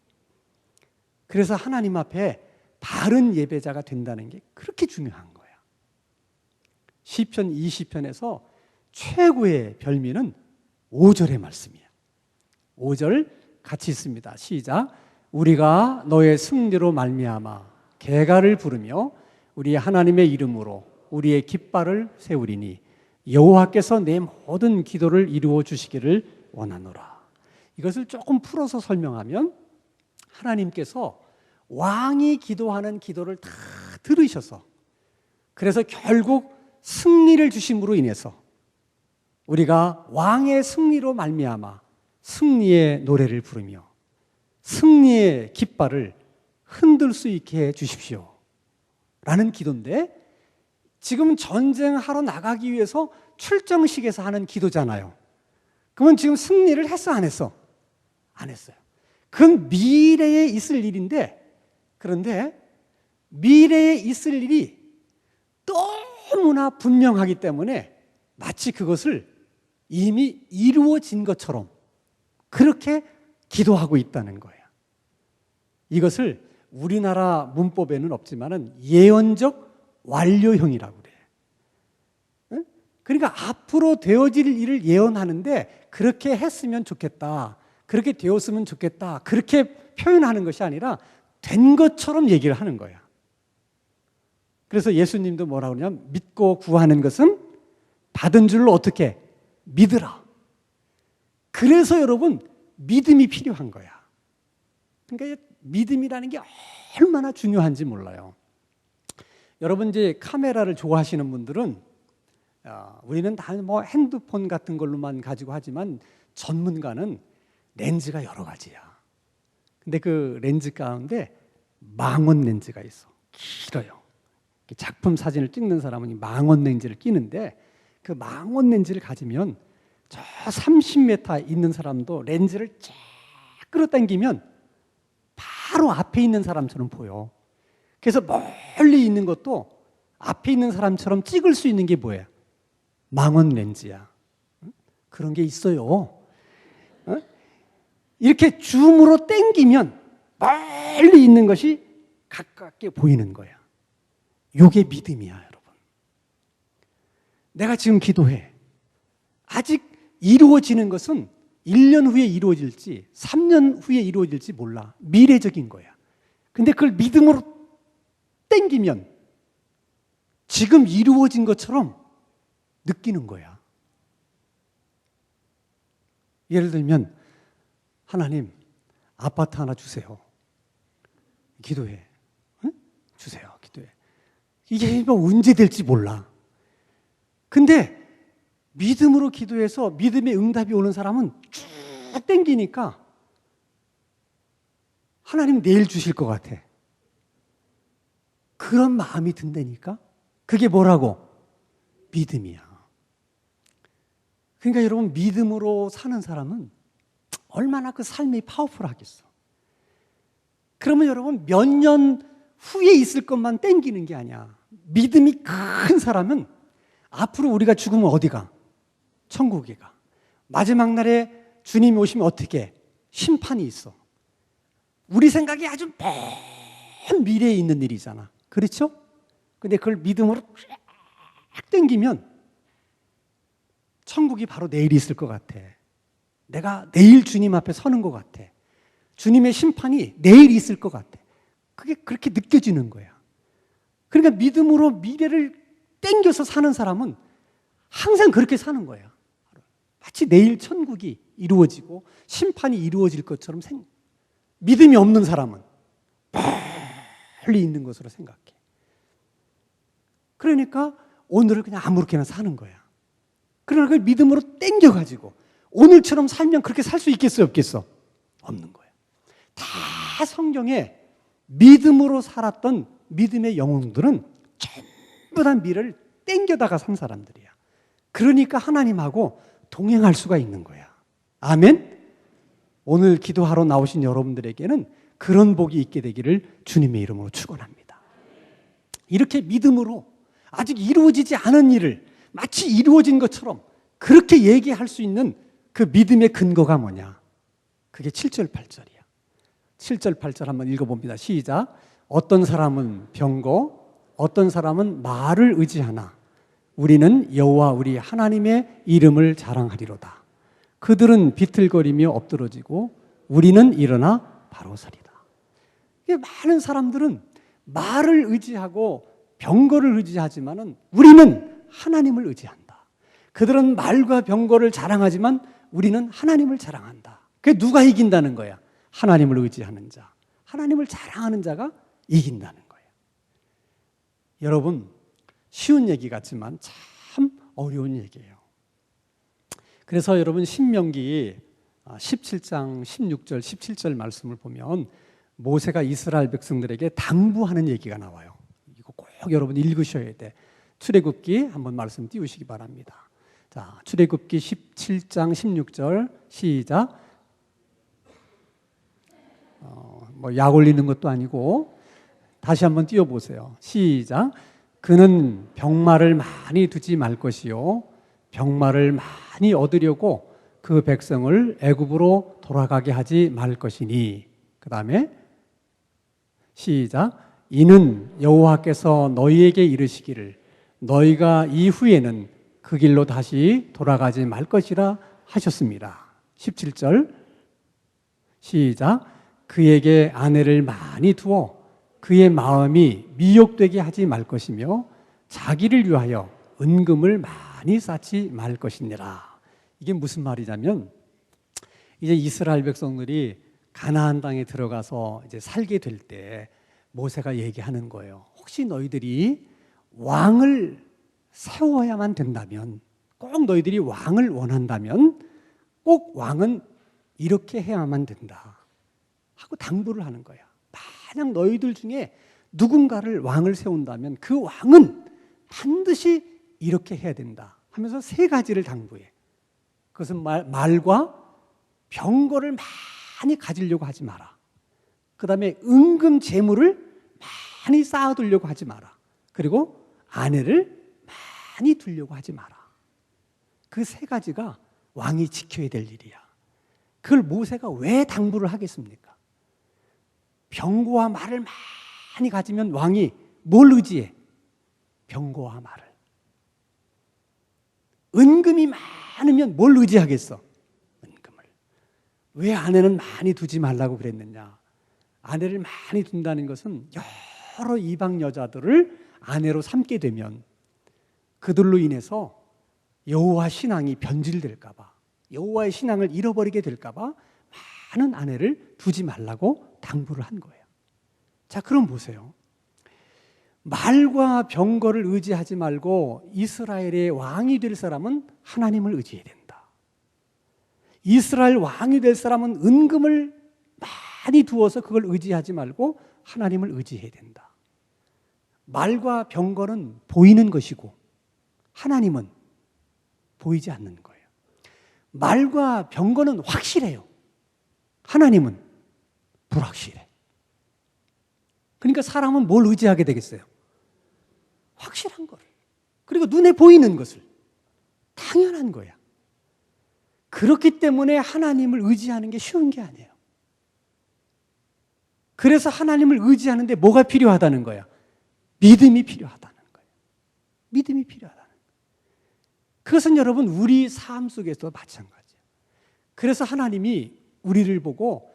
그래서 하나님 앞에 바른 예배자가 된다는 게 그렇게 중요한 거야. 시편 20편에서 최고의 별미는 5절의 말씀이야. 5절 같이 읽습니다. 시작. 우리가 너의 승리로 말미암아 개가를 부르며 우리 하나님의 이름으로 우리의 깃발을 세우리니 여호와께서 내 모든 기도를 이루어 주시기를 원하노라. 이것을 조금 풀어서 설명하면 하나님께서 왕이 기도하는 기도를 다 들으셔서 그래서 결국 승리를 주심으로 인해서 우리가 왕의 승리로 말미암아 승리의 노래를 부르며 승리의 깃발을 흔들 수 있게 해 주십시오 라는 기도인데, 지금 전쟁하러 나가기 위해서 출정식에서 하는 기도잖아요. 그러면 지금 승리를 했어 안 했어? 안 했어요. 그건 미래에 있을 일인데, 그런데 미래에 있을 일이 너무나 분명하기 때문에 마치 그것을 이미 이루어진 것처럼 그렇게 기도하고 있다는 거예요. 이것을 우리나라 문법에는 없지만은 예언적 완료형이라고 그래. 그러니까 앞으로 되어질 일을 예언하는데 그렇게 했으면 좋겠다, 그렇게 되었으면 좋겠다, 그렇게 표현하는 것이 아니라 된 것처럼 얘기를 하는 거야. 그래서 예수님도 뭐라고 그러냐면 믿고 구하는 것은 받은 줄로 어떻게 믿으라. 그래서 여러분 믿음이 필요한 거야. 그러니까 믿음이라는 게 얼마나 중요한지 몰라요. 여러분 이제 카메라를 좋아하시는 분들은 우리는 다 뭐 핸드폰 같은 걸로만 가지고 하지만 전문가는 렌즈가 여러 가지야. 근데 그 렌즈 가운데 망원 렌즈가 있어. 길어요. 작품 사진을 찍는 사람은 이 망원 렌즈를 끼는데 그 망원 렌즈를 가지면 저 30m 있는 사람도 렌즈를 쫙 끌어당기면 바로 앞에 있는 사람처럼 보여. 그래서 멀리 있는 것도 앞에 있는 사람처럼 찍을 수 있는 게 뭐야? 망원 렌즈야. 그런 게 있어요. 이렇게 줌으로 당기면 멀리 있는 것이 가깝게 보이는 거야. 이게 믿음이야, 여러분. 내가 지금 기도해. 아직 이루어지는 것은 1년 후에 이루어질지 3년 후에 이루어질지 몰라. 미래적인 거야. 근데 그걸 믿음으로 당기면 지금 이루어진 것처럼 느끼는 거야. 예를 들면 하나님 아파트 하나 주세요. 기도해. 응? 주세요. 기도해. 이게 뭐 언제 될지 몰라. 근데 믿음으로 기도해서 믿음의 응답이 오는 사람은 쭉 당기니까 하나님 내일 주실 것 같아. 그런 마음이 든다니까. 그게 뭐라고? 믿음이야. 그러니까 여러분 믿음으로 사는 사람은 얼마나 그 삶이 파워풀하겠어. 그러면 여러분 몇 년 후에 있을 것만 땡기는 게 아니야. 믿음이 큰 사람은 앞으로 우리가 죽으면 어디 가? 천국에 가. 마지막 날에 주님이 오시면 어떻게 해? 심판이 있어. 우리 생각이 아주 먼 미래에 있는 일이잖아. 그렇죠? 근데 그걸 믿음으로 쫙 땡기면 천국이 바로 내일 있을 것 같아. 내가 내일 주님 앞에 서는 것 같아. 주님의 심판이 내일 있을 것 같아. 그게 그렇게 느껴지는 거야. 그러니까 믿음으로 미래를 땡겨서 사는 사람은 항상 그렇게 사는 거야. 마치 내일 천국이 이루어지고 심판이 이루어질 것처럼 믿음이 없는 사람은 멀리 있는 것으로 생각해. 그러니까 오늘을 그냥 아무렇게나 사는 거야. 그러나 그걸 믿음으로 땡겨가지고 오늘처럼 살면 그렇게 살 수 있겠어요? 없겠어? 없는 거야. 다 성경에 믿음으로 살았던 믿음의 영웅들은 전부 다 미래를 땡겨다가 산 사람들이야. 그러니까 하나님하고 동행할 수가 있는 거야. 아멘? 오늘 기도하러 나오신 여러분들에게는 그런 복이 있게 되기를 주님의 이름으로 축원합니다. 이렇게 믿음으로 아직 이루어지지 않은 일을 마치 이루어진 것처럼 그렇게 얘기할 수 있는 그 믿음의 근거가 뭐냐? 그게 7절, 8절이야. 7절, 8절 한번 읽어봅니다. 시작. 어떤 사람은 병거, 어떤 사람은 말을 의지하나 우리는 여호와 우리 하나님의 이름을 자랑하리로다. 그들은 비틀거리며 엎드러지고 우리는 일어나 바로 서리다. 많은 사람들은 말을 의지하고 병거를 의지하지만은 우리는 하나님을 의지한다. 그들은 말과 병거를 자랑하지만 우리는 하나님을 자랑한다. 그게 누가 이긴다는 거야? 하나님을 의지하는 자. 하나님을 자랑하는 자가 이긴다는 거예요. 여러분, 쉬운 얘기 같지만 참 어려운 얘기예요. 그래서 여러분 신명기 17장 16절 17절 말씀을 보면 모세가 이스라엘 백성들에게 당부하는 얘기가 나와요. 이거 꼭 여러분 읽으셔야 돼. 출애굽기 한번 말씀 띄우시기 바랍니다. 자, 출애굽기 17장 16절 시작. 약 올리는 것도 아니고 다시 한번 띄워보세요. 시작. 그는 병마를 많이 두지 말 것이요 병마를 많이 얻으려고 그 백성을 애굽으로 돌아가게 하지 말 것이니. 그 다음에 시작. 이는 여호와께서 너희에게 이르시기를 너희가 이후에는 그 길로 다시 돌아가지 말 것이라 하셨습니다. 17절 시작. 그에게 아내를 많이 두어 그의 마음이 미혹되게 하지 말 것이며 자기를 위하여 은금을 많이 쌓지 말 것이니라. 이게 무슨 말이냐면 이제 이스라엘 백성들이 가나안 땅에 들어가서 이제 살게 될 때 모세가 얘기하는 거예요. 혹시 너희들이 왕을 세워야만 된다면, 꼭 너희들이 왕을 원한다면 꼭 왕은 이렇게 해야만 된다 하고 당부를 하는 거야. 만약 너희들 중에 누군가를 왕을 세운다면 그 왕은 반드시 이렇게 해야 된다 하면서 3가지를 당부해. 그것은 말과 병거를 많이 가지려고 하지 마라. 그 다음에 은금 재물을 많이 쌓아두려고 하지 마라. 그리고 아내를 많이 두려고 하지 마라. 그 3가지가 왕이 지켜야 될 일이야. 그걸 모세가 왜 당부를 하겠습니까? 병거와 말을 많이 가지면 왕이 뭘 의지해? 병거와 말을. 은금이 많으면 뭘 의지하겠어? 은금을. 왜 아내는 많이 두지 말라고 그랬느냐? 아내를 많이 둔다는 것은 여러 이방 여자들을 아내로 삼게 되면 그들로 인해서 여호와 신앙이 변질될까 봐, 여호와의 신앙을 잃어버리게 될까 봐 많은 아내를 두지 말라고 당부를 한 거예요. 자, 그럼 보세요. 말과 병거를 의지하지 말고 이스라엘의 왕이 될 사람은 하나님을 의지해야 된다. 이스라엘 왕이 될 사람은 은금을 많이 두어서 그걸 의지하지 말고 하나님을 의지해야 된다. 말과 병거는 보이는 것이고 하나님은 보이지 않는 거예요. 말과 병거는 확실해요. 하나님은 불확실해. 그러니까 사람은 뭘 의지하게 되겠어요? 확실한 거를. 그리고 눈에 보이는 것을. 당연한 거야. 그렇기 때문에 하나님을 의지하는 게 쉬운 게 아니에요. 그래서 하나님을 의지하는데 뭐가 필요하다는 거야? 믿음이 필요하다는 거예요. 믿음이 필요하다는 거예요. 그것은 여러분 우리 삶 속에서도 마찬가지예요. 그래서 하나님이 우리를 보고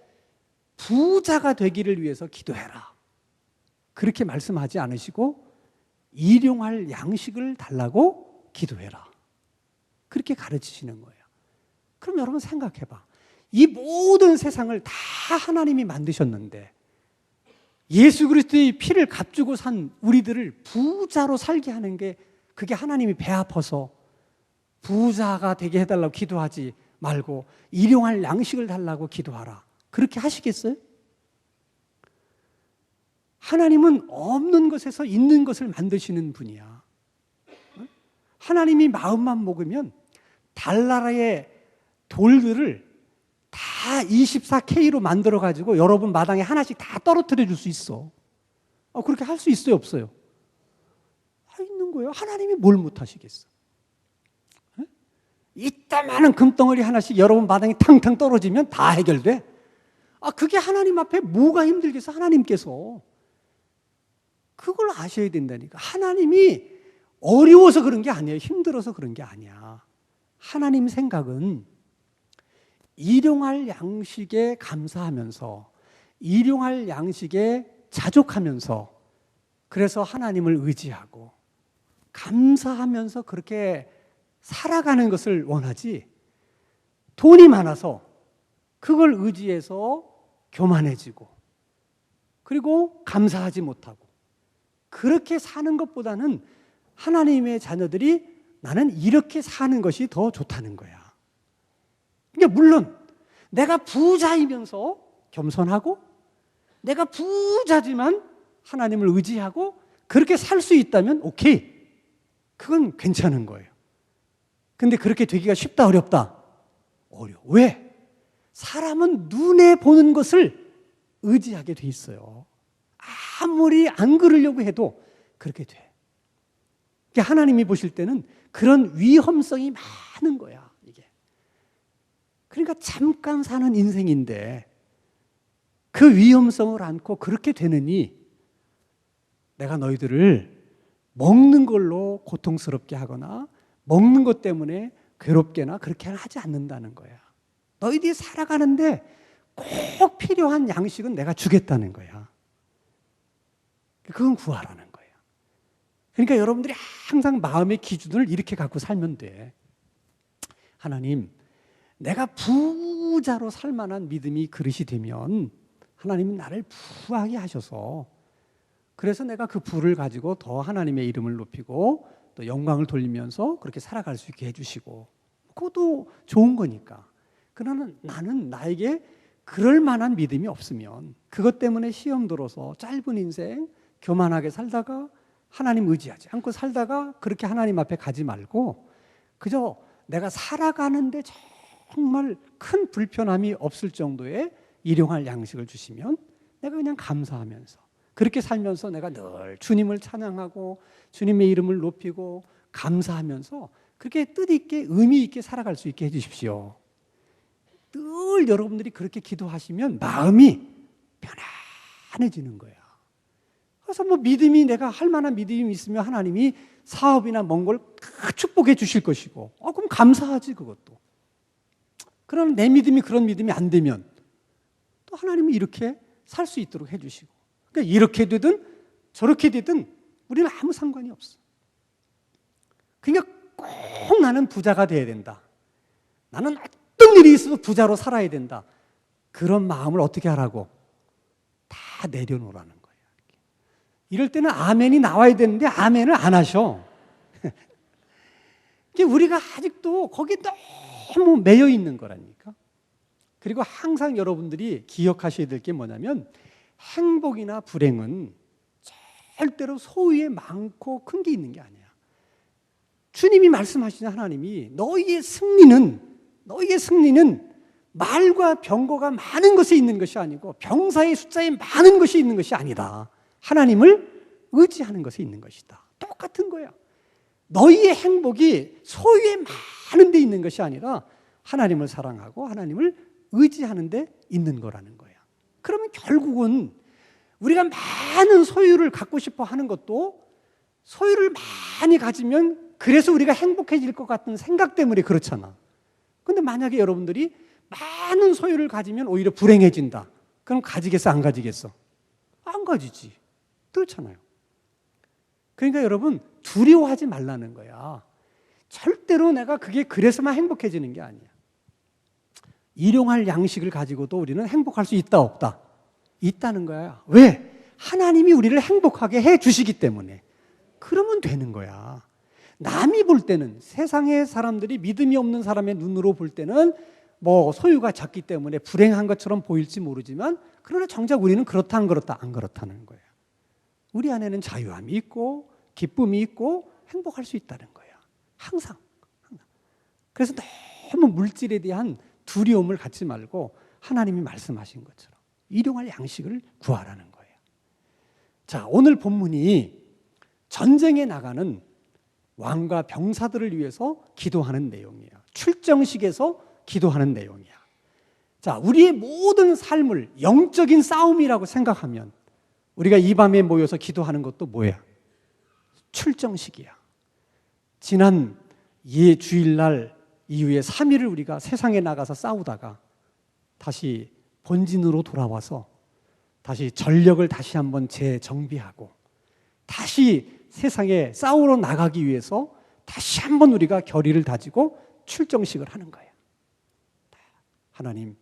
부자가 되기를 위해서 기도해라 그렇게 말씀하지 않으시고 일용할 양식을 달라고 기도해라 그렇게 가르치시는 거예요. 그럼 여러분 생각해봐. 이 모든 세상을 다 하나님이 만드셨는데 예수 그리스도의 피를 값주고 산 우리들을 부자로 살게 하는 게 그게 하나님이 배 아파서 부자가 되게 해달라고 기도하지 말고 일용할 양식을 달라고 기도하라 그렇게 하시겠어요? 하나님은 없는 것에서 있는 것을 만드시는 분이야. 하나님이 마음만 먹으면 달나라의 돌들을 다 24K로 만들어가지고 여러분 마당에 하나씩 다 떨어뜨려 줄 수 있어. 그렇게 할 수 있어요, 없어요? 있는 거예요. 하나님이 뭘 못하시겠어? 이따만한 금덩어리 하나씩 여러분 마당에 탕탕 떨어지면 다 해결돼. 그게 하나님 앞에 뭐가 힘들겠어, 하나님께서. 그걸 아셔야 된다니까. 하나님이 어려워서 그런 게 아니에요. 힘들어서 그런 게 아니야. 하나님 생각은 일용할 양식에 감사하면서 일용할 양식에 자족하면서 그래서 하나님을 의지하고 감사하면서 그렇게 살아가는 것을 원하지 돈이 많아서 그걸 의지해서 교만해지고 그리고 감사하지 못하고 그렇게 사는 것보다는 하나님의 자녀들이 나는 이렇게 사는 것이 더 좋다는 거야. 그러니까 물론 내가 부자이면서 겸손하고 내가 부자지만 하나님을 의지하고 그렇게 살 수 있다면 오케이. 그건 괜찮은 거예요. 근데 그렇게 되기가 쉽다 어렵다? 어려워. 왜? 사람은 눈에 보는 것을 의지하게 돼 있어요. 아무리 안 그러려고 해도 그렇게 돼. 그러니까 하나님이 보실 때는 그런 위험성이 많은 거야, 이게. 그러니까 잠깐 사는 인생인데 그 위험성을 안고 그렇게 되느니 내가 너희들을 먹는 걸로 고통스럽게 하거나 먹는 것 때문에 괴롭게나 그렇게는 하지 않는다는 거야. 너희들이 살아가는데 꼭 필요한 양식은 내가 주겠다는 거야. 그건 구하라는 거예요. 그러니까 여러분들이 항상 마음의 기준을 이렇게 갖고 살면 돼. 하나님, 내가 부자로 살 만한 믿음이 그릇이 되면 하나님은 나를 부하게 하셔서, 그래서 내가 그 부를 가지고 더 하나님의 이름을 높이고 또 영광을 돌리면서 그렇게 살아갈 수 있게 해주시고, 그것도 좋은 거니까. 그러나 나는 나에게 그럴 만한 믿음이 없으면 그것 때문에 시험 들어서 짧은 인생 교만하게 살다가 하나님 의지하지 않고 살다가 그렇게 하나님 앞에 가지 말고 그저 내가 살아가는데 정말 큰 불편함이 없을 정도의 일용할 양식을 주시면 내가 그냥 감사하면서 그렇게 살면서 내가 늘 주님을 찬양하고 주님의 이름을 높이고 감사하면서 그렇게 뜻있게 의미 있게 살아갈 수 있게 해주십시오. 늘 여러분들이 그렇게 기도하시면 마음이 편안해지는 거야. 그래서 뭐 믿음이 내가 할 만한 믿음이 있으면 하나님이 사업이나 뭔 걸 축복해 주실 것이고, 그럼 감사하지 그것도. 그러나 내 믿음이 그런 믿음이 안 되면 또 하나님이 이렇게 살 수 있도록 해주시고, 그러니까 이렇게 되든 저렇게 되든 우리는 아무 상관이 없어. 그러니까 꼭 나는 부자가 돼야 된다. 나는 어떤 일이 있어도 부자로 살아야 된다. 그런 마음을 어떻게 하라고? 다 내려놓으라는 거예요. 이럴 때는 아멘이 나와야 되는데 아멘을 안 하셔. 우리가 아직도 거기에 너무 매여 있는 거라니까. 그리고 항상 여러분들이 기억하셔야 될 게 뭐냐면 행복이나 불행은 절대로 소유에 많고 큰 게 있는 게 아니야. 주님이 말씀하시는 하나님이 너희의 승리는 말과 병거가 많은 것에 있는 것이 아니고 병사의 숫자에 많은 것이 있는 것이 아니다. 하나님을 의지하는 것에 있는 것이다. 똑같은 거야. 너희의 행복이 소유에 많은 데 있는 것이 아니라 하나님을 사랑하고 하나님을 의지하는 데 있는 거라는 거야. 그러면 결국은 우리가 많은 소유를 갖고 싶어 하는 것도 소유를 많이 가지면 그래서 우리가 행복해질 것 같은 생각 때문에 그렇잖아. 근데 만약에 여러분들이 많은 소유를 가지면 오히려 불행해진다. 그럼 가지겠어, 안 가지겠어? 안 가지지. 그렇잖아요. 그러니까 여러분 두려워하지 말라는 거야. 절대로 내가 그게 그래서만 행복해지는 게 아니야. 일용할 양식을 가지고도 우리는 행복할 수 있다, 없다? 있다는 거야. 왜? 하나님이 우리를 행복하게 해 주시기 때문에. 그러면 되는 거야. 남이 볼 때는, 세상의 사람들이 믿음이 없는 사람의 눈으로 볼 때는 뭐 소유가 작기 때문에 불행한 것처럼 보일지 모르지만, 그러나 정작 우리는 그렇다 안 그렇다 안 그렇다는 거예요. 우리 안에는 자유함이 있고 기쁨이 있고 행복할 수 있다는 거예요. 항상. 그래서 너무 물질에 대한 두려움을 갖지 말고 하나님이 말씀하신 것처럼 일용할 양식을 구하라는 거예요. 자, 오늘 본문이 전쟁에 나가는 왕과 병사들을 위해서 기도하는 내용이에요. 출정식에서 기도하는 내용이야. 자, 우리의 모든 삶을 영적인 싸움이라고 생각하면 우리가 이 밤에 모여서 기도하는 것도 뭐야? 출정식이야. 지난 주일날 이후에 3일을 우리가 세상에 나가서 싸우다가 다시 본진으로 돌아와서 다시 전력을 다시 한번 재정비하고 다시 세상에 싸우러 나가기 위해서 다시 한번 우리가 결의를 다지고 출정식을 하는 거예요. 하나님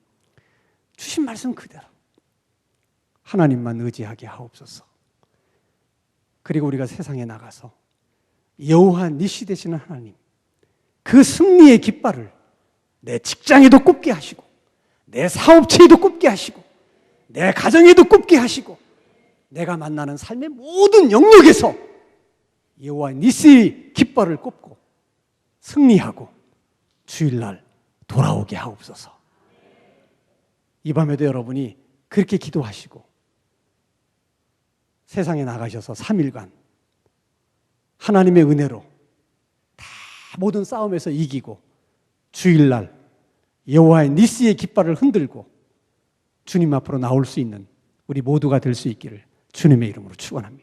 주신 말씀 그대로 하나님만 의지하게 하옵소서. 그리고 우리가 세상에 나가서 여호와 니시 되시는 하나님, 그 승리의 깃발을 내 직장에도 꼽게 하시고 내 사업체에도 꼽게 하시고 내 가정에도 꼽게 하시고 내가 만나는 삶의 모든 영역에서 여호와 니시 깃발을 꼽고 승리하고 주일날 돌아오게 하옵소서. 이 밤에도 여러분이 그렇게 기도하시고 세상에 나가셔서 3일간 하나님의 은혜로 다 모든 싸움에서 이기고 주일날 여호와의 니시의 깃발을 흔들고 주님 앞으로 나올 수 있는 우리 모두가 될 수 있기를 주님의 이름으로 축원합니다.